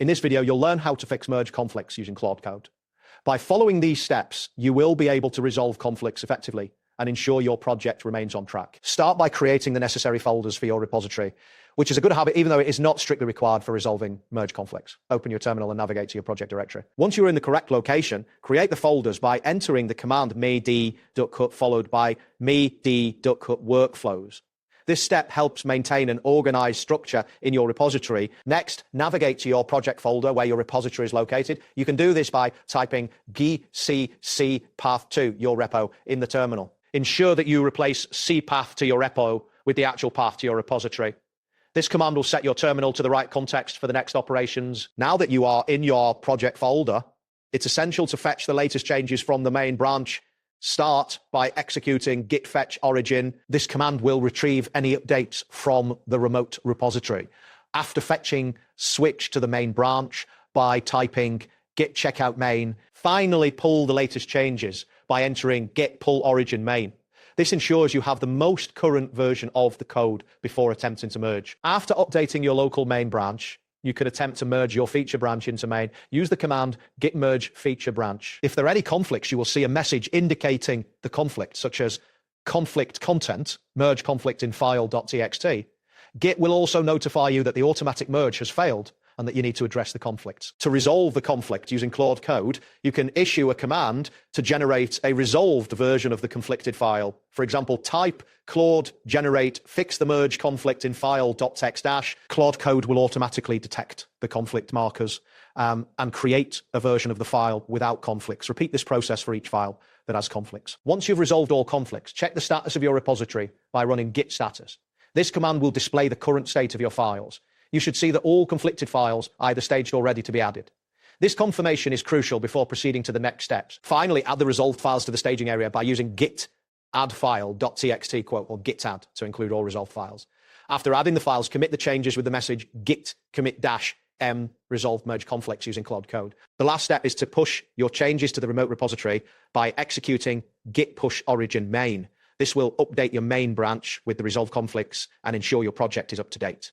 In this video, you'll learn how to fix merge conflicts using Claude Code. By following these steps, you will be able to resolve conflicts effectively and ensure your project remains on track. Start by creating the necessary folders for your repository, which is a good habit even though it is not strictly required for resolving merge conflicts. Open your terminal and navigate to your project directory. Once you're in the correct location, create the folders by entering the command me_d_cut followed by me_d_cut workflows. This step helps maintain an organized structure in your repository. Next, navigate to your project folder where your repository is located. You can do this by typing gcc path to your repo in the terminal. Ensure that you replace cpath to your repo with the actual path to your repository. This command will set your terminal to the right context for the next operations. Now that you are in your project folder, it's essential to fetch the latest changes from the main branch. Start by executing git fetch origin. This command will retrieve any updates from the remote repository. After fetching, switch to the main branch by typing git checkout main. Finally, pull the latest changes by entering git pull origin main. This ensures you have the most current version of the code before attempting to merge. After updating your local main branch, you could attempt to merge your feature branch into main. Use the command git merge feature branch. If there are any conflicts, you will see a message indicating the conflict, such as conflict content, merge conflict in file.txt. Git will also notify you that the automatic merge has failed and that you need to address the conflict. To resolve the conflict using Claude Code, you can issue a command to generate a resolved version of the conflicted file. For example, type Claude generate fix the merge conflict in file.txt. Claude Code will automatically detect the conflict markers and create a version of the file without conflicts. Repeat this process for each file that has conflicts. Once you've resolved all conflicts, check the status of your repository by running git status. This command will display the current state of your files. You should see that all conflicted files are either staged or ready to be added. This confirmation is crucial before proceeding to the next steps. Finally, add the resolved files to the staging area by using git add file.txt quote or git add to include all resolved files. After adding the files, commit the changes with the message git commit -m resolve merge conflicts using Claude Code. The last step is to push your changes to the remote repository by executing git push origin main. This will update your main branch with the resolved conflicts and ensure your project is up to date.